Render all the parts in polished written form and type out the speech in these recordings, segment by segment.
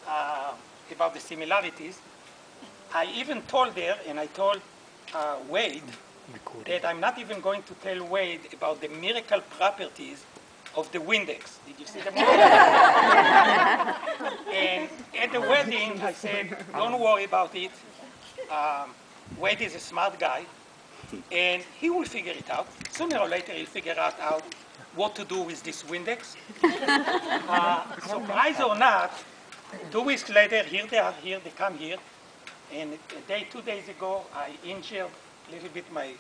about the similarities. I even told her, and I told Wade, that I'm not even going to tell Wade about the miracle properties of the Windex. Did you see the movie? And at the wedding, I said, don't worry about it. Wade is a smart guy, and he will figure it out. Sooner or later, he'll figure out what to do with this Windex. Surprise or not, 2 weeks later, here they are, here they come here. And 2 days ago, I injured a little bit my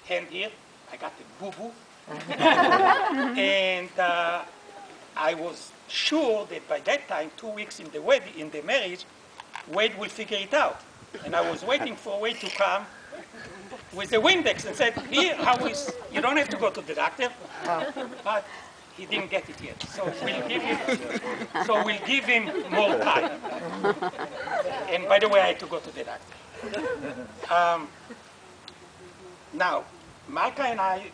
hand here. I got a boo-boo. And I was sure that by that time, 2 weeks in the wedding, in the marriage, Wade will figure it out. And I was waiting for Wade to come with the Windex and said, here, how is, you don't have to go to the doctor. But he didn't get it yet. So we'll give him more time. And by the way, I had to go to the doctor. Now, Malka and I,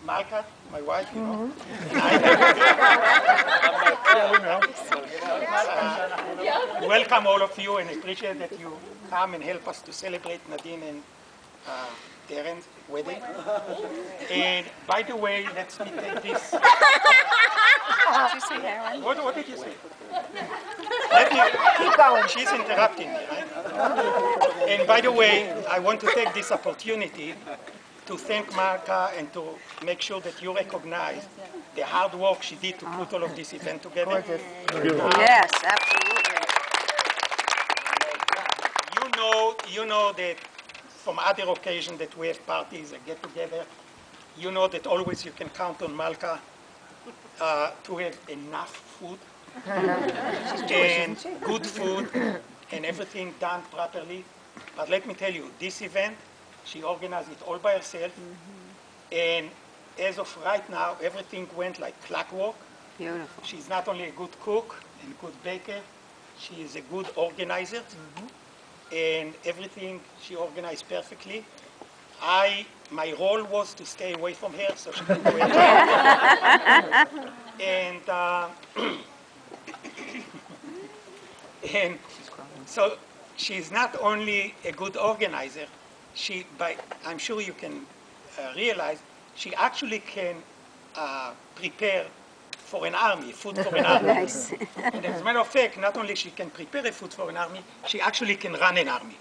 Malka, my wife, you know, and I welcome all of you and appreciate that you come and help us to celebrate Nadine and Darren's wedding. And by the way, let me take this. Did you say Darren? What did you say? Keep going. She's interrupting me, right? And by the way, I want to take this opportunity to thank Malka and to make sure that you recognize the hard work she did to put all of this event together. Yes, absolutely. You know that from other occasions that we have parties and get together, you know that always you can count on Malka to have enough food and good food and everything done properly. But let me tell you, this event, she organized it all by herself. And as of right now, everything went like clockwork. Beautiful. She's not only a good cook and good baker, she is a good organizer. And everything she organized perfectly. My role was to stay away from her so she could do it. And so she's not only a good organizer, I'm sure you can realize, she actually can prepare for an army, food for an army. Nice. And as a matter of fact, not only she can prepare a food for an army, she actually can run an army.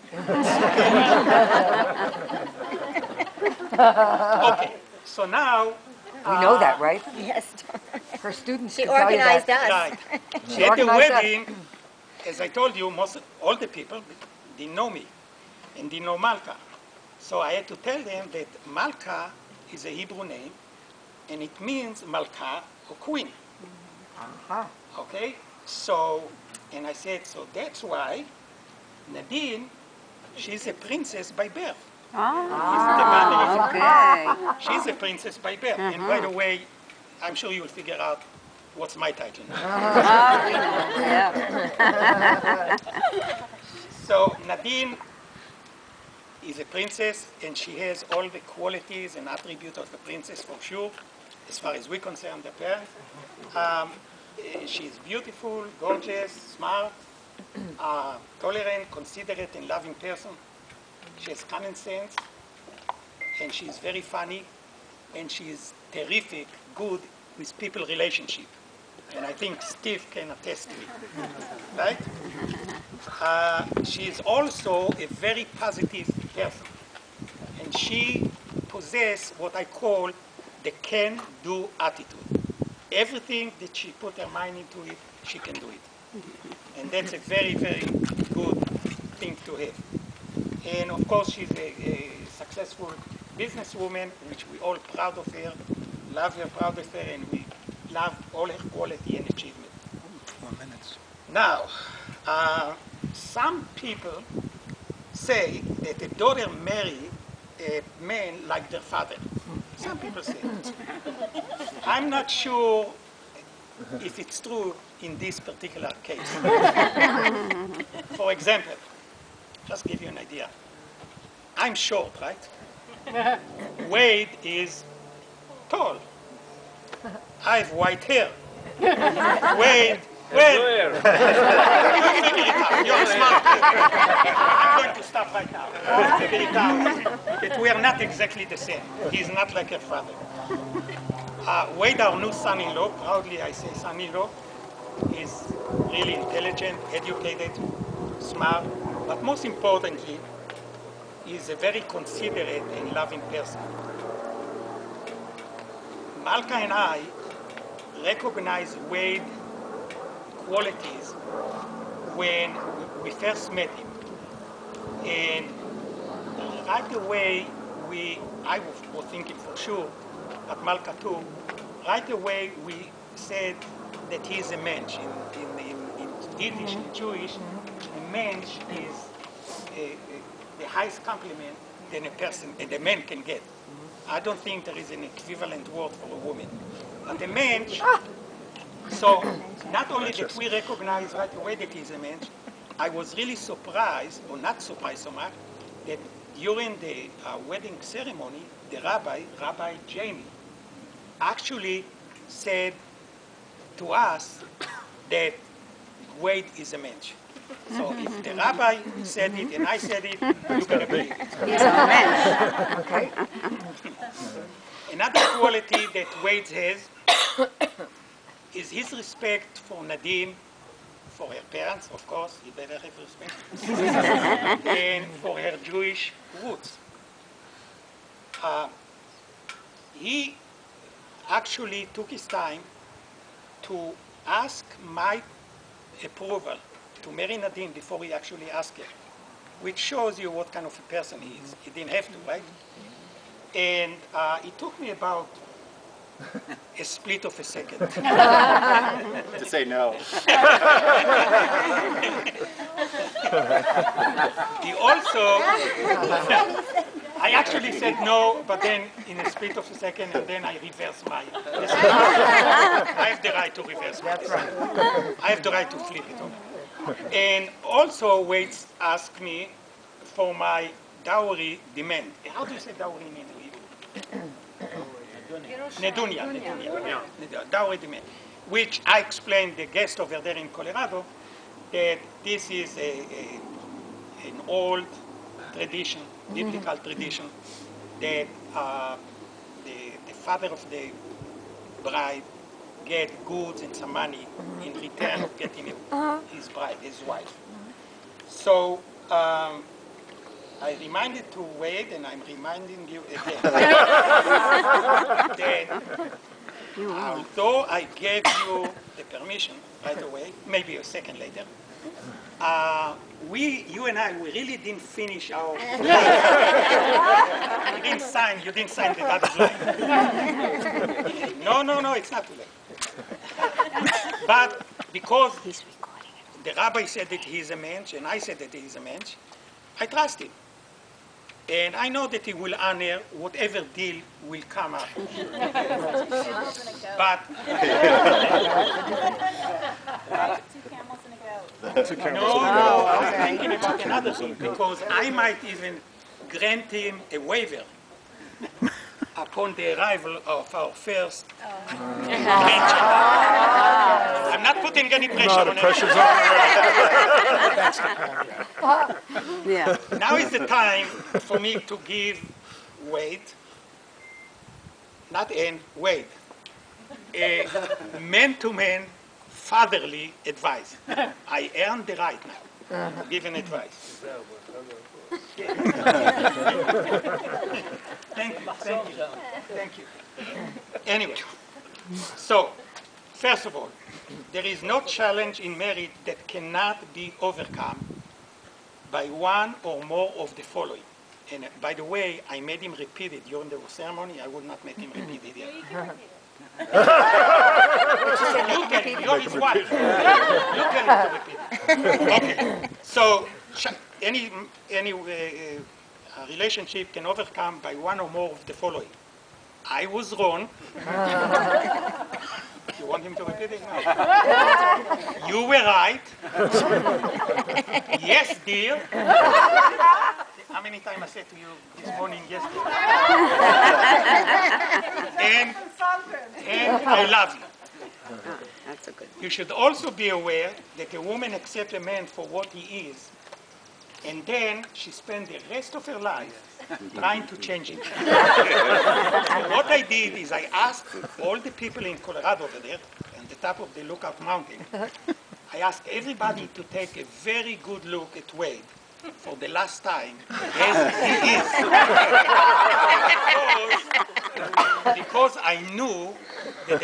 Okay, so now... We know that, right? Yes. Her students She can tell you organized that. us. Right. She At the organized us. wedding, as I told you, all the people didn't know me and didn't know Malka. So I had to tell them that Malka is a Hebrew name, and it means Malka, or queen. Okay? So, and I said, so that's why Nadine, she's a princess by birth. Okay. She's a princess by birth. And by the way, I'm sure you'll figure out what's my title now. Yeah. So Nadine is a princess, and she has all the qualities and attributes of a princess for sure, as far as we're concerned, the parents. She's beautiful, gorgeous, smart, tolerant, considerate, and loving person. She has common sense, and she's very funny, and she's terrific, good with people relationship. And I think Steve can attest to it, right? She is also a very positive person, and she possesses what I call the can-do attitude. Everything that she put her mind into it, she can do it. And that's a very, very good thing to have. And of course, she's a successful businesswoman, which we're all proud of her, love her, proud of her, and we love all her quality and achievement. 4 minutes. Now, some people say that a daughter marry a man like their father. Some people say it. I'm not sure if it's true in this particular case. For example, just give you an idea. I'm short, right? Wade is tall. I have white hair. Wade Well, you figure it out. You're a smart kid. I'm going to stop right now. You figure it out that we are not exactly the same. He's not like her father. Wade, our new son-in-law, proudly I say son-in-law, is really intelligent, educated, smart, but most importantly, he's a very considerate and loving person. Malka and I recognize Wade qualities when we first met him. And right away, I was thinking for sure, but Malka too, right away we said that he is a mensch. In Yiddish, in Jewish, a mensch is the highest compliment that a man can get. I don't think there is an equivalent word for a woman. But a mensch, so not only that we recognize right away that he's a mensch, I was really surprised, or not surprised so much, that during the wedding ceremony, the Rabbi Jamie, actually said to us that Wade is a mensch. So if the rabbi said it and I said it, you better believe it. He's a mensch. Okay. Another quality that Wade has is his respect for Nadine, for her parents, of course, he better have respect, and for her Jewish roots. He actually took his time to ask my approval to marry Nadine before he actually asked her, which shows you what kind of a person he is. He didn't have to, right? And it took me about a split of a second. To say no. He also, I actually said no, but then in a split of a second, and then I reversed my decision. I have the right to reverse my decision. I have the right to flip it on. And also, Wade asked me for my dowry demand. How do you say dowry in Hebrew? Nedunya. Dowry demand. Which I explained the guest over there in Colorado that this is an old tradition, biblical tradition, that the father of the bride get goods and some money in return of getting his bride, his wife. So I reminded to Wade, and I'm reminding you again, that although I gave you the permission right away, maybe a second later, you and I, we really didn't finish our. You didn't sign the dotted line. No, it's not too late. But because the rabbi said that he is a mensch, and I said that he is a mensch, I trust him. And I know that he will honor whatever deal will come up. But Two camels and a goat. no, I'm thinking about another thing, because I might even grant him a waiver upon the arrival of our first grandchild. I'm not putting any pressure on him. Yeah. Now is the time for me to give Wade, Wade, a man-to-man fatherly advice. I earned the right now to give an advice. Thank you. Anyway, so first of all, there is no challenge in marriage that cannot be overcome by one or more of the following. And by the way, I made him repeat it during the ceremony. I would not make him repeat it yet. You tell him, you're his wife. You tell him to repeat it. Okay. So any relationship can overcome by one or more of the following. I was wrong. You want him to repeat it? No. You were right. Yes, dear. How many times I said to you this morning, yes, dear? And I love you. That's a good one. You should also be aware that a woman accepts a man for what he is, and then she spends the rest of her life trying to change him. So what I did is I asked all the people in Colorado over there, on the top of the Lookout Mountain, I asked everybody to take a very good look at Wade for the last time as he is. Because I knew that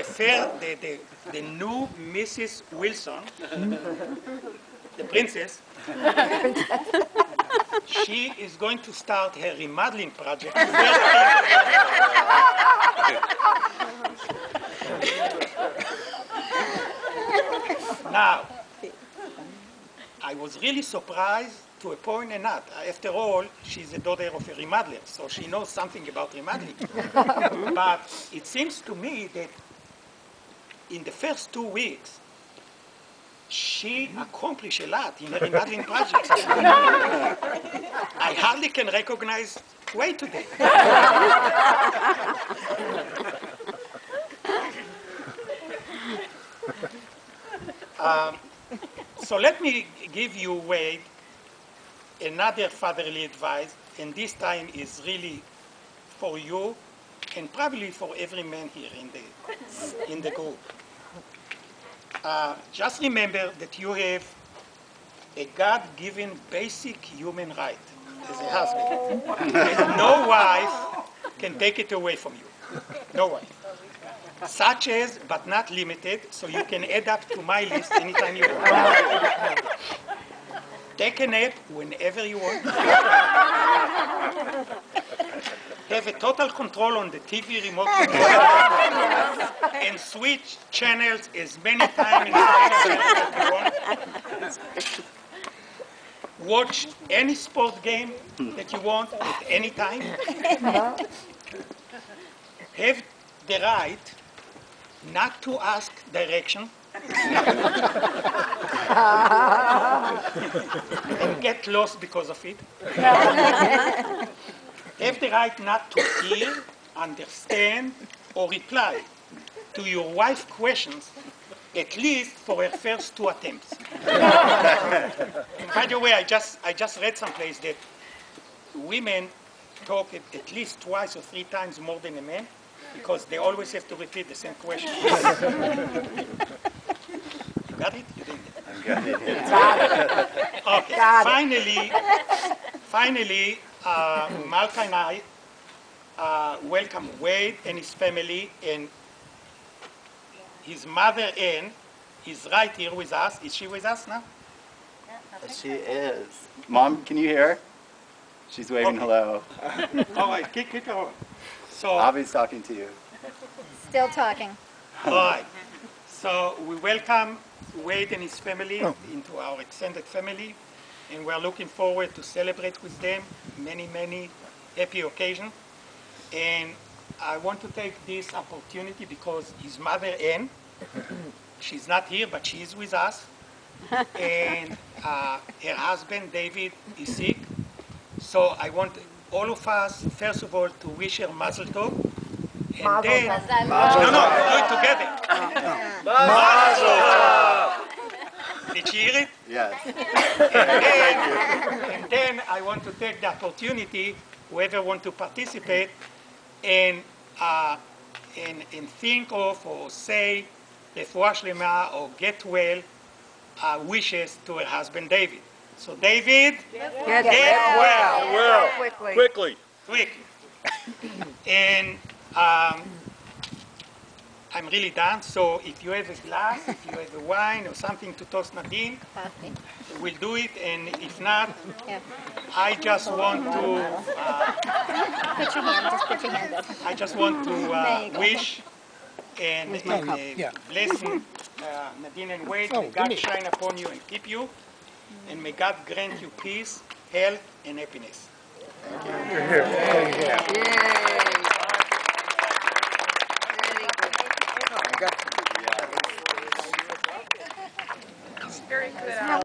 the new Mrs. Wilson, the princess, she is going to start her remodeling project. Now, I was really surprised to a point and not. After all, she's the daughter of a remodeler, so she knows something about remodeling. But it seems to me that in the first 2 weeks, she accomplished a lot in her remodeling project. I hardly can recognize Wade today. So let me give you, Wade, another fatherly advice, and this time is really for you and probably for every man here in the group. Just remember that you have a God-given basic human right as a husband. And no wife can take it away from you. No wife. Such as, but not limited, so you can add up to my list anytime you want. Take a nap whenever you want. Have a total control on the TV remote control and switch channels as many times as you want. Watch any sport game that you want at any time. Have the right not to ask direction and get lost because of it. Have the right not to hear, understand, or reply to your wife's questions, at least for her first 2 attempts. By the way, I just read someplace that women talk at least 2 or 3 times more than a man, because they always have to repeat the same question. You got it? You didn't. Okay. Finally, Malka and I welcome Wade and his family, and his mother Ann is right here with us. Is she with us now? She is. Mom, can you hear her? She's waving hello. All right, kick her on. So, Avi's talking to you. Still talking. all right. So we welcome Wade and his family into our extended family, and we're looking forward to celebrate with them many, many happy occasions. And I want to take this opportunity because his mother, Ann, she's not here, but she is with us. And her husband, David, is sick. So I want all of us, first of all, to wish her Mazel Tov. And then, no, do it together. Mazel Tov! Did she hear it? Yes. And then I want to take the opportunity, whoever want to participate, and think of or say refuah shlema or get well wishes to her husband David. So David, get well. Quickly. Quick. And I'm really done. So if you have a glass, if you have a wine or something to toast Nadine, we'll do it. And if not, Yeah. I just want to Put your hand, just put your hand up. I just want to There you go. wish and blessing Nadine and Wade. May God shine upon you and keep you, and may God grant you peace, health, and happiness. Very good.